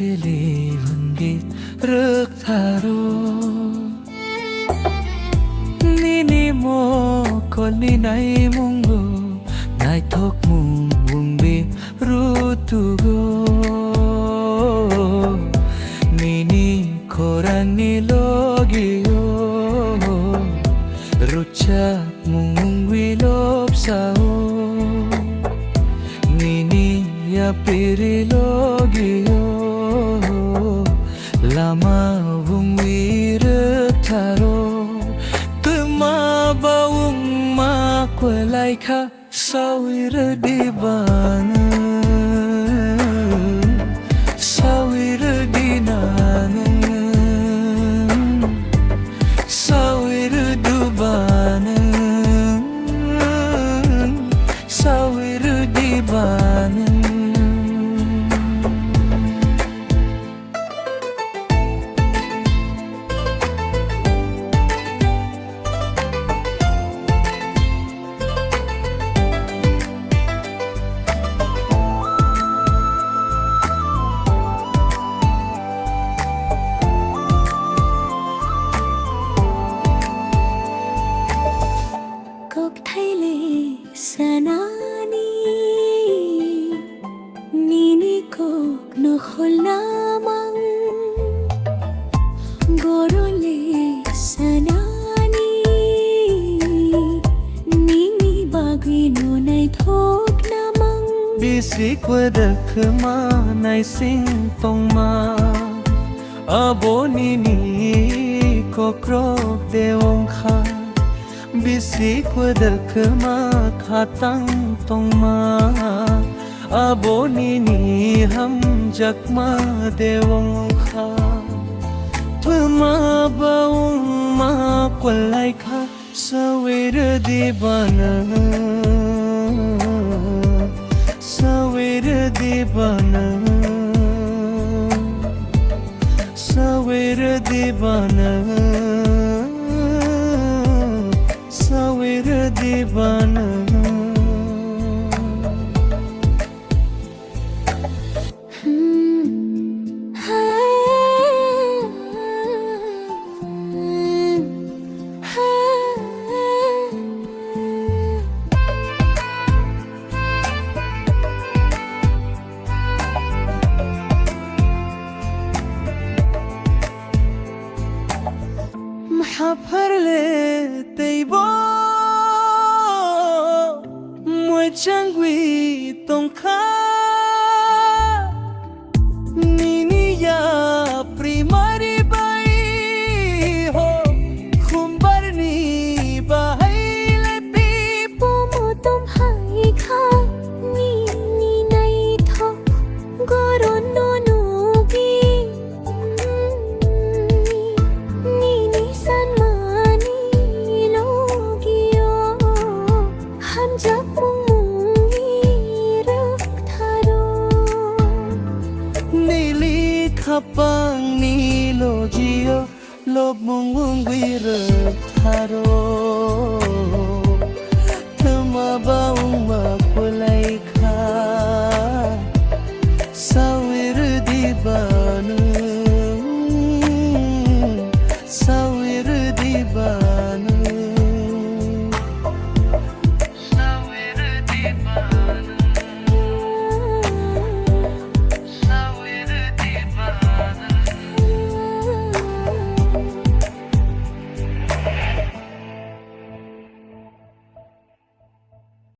pilihunggit rugtaro Nini mo ko ninay munggo Nai tok mung wungbi rutugo Nini korang nilogio Rucak mung wilop sao Nini ya pirilogio Lama wung wirek taro Tuma bawung ma kwalai ka Sawir di bana Sawir di nana Sawir du bana Sawir di bana Sanani Nini kok no kholamang Gorole sanani Nini bagi no nai thok namang Bisik wadak ma nai sing tong ma Abo nini kokrok deong kha Bisik wadak ma khatang tong ma Abo nini ham jak ma dewang kha Tuma baung ma kwalai kha Sawir di bana Sawir di bana Sawir di bana Sawir di bana محبر le teibo Mui changwi tong kha Nini ya primari bai ho Khumbar ni bahai le pi Pomo tom hai kha Nini nai thok Goron no nugi Nini san mani logio Ham jak mungi rak tharo Nili khapang ni logio Lob mung wirak tharo Tuma baung ma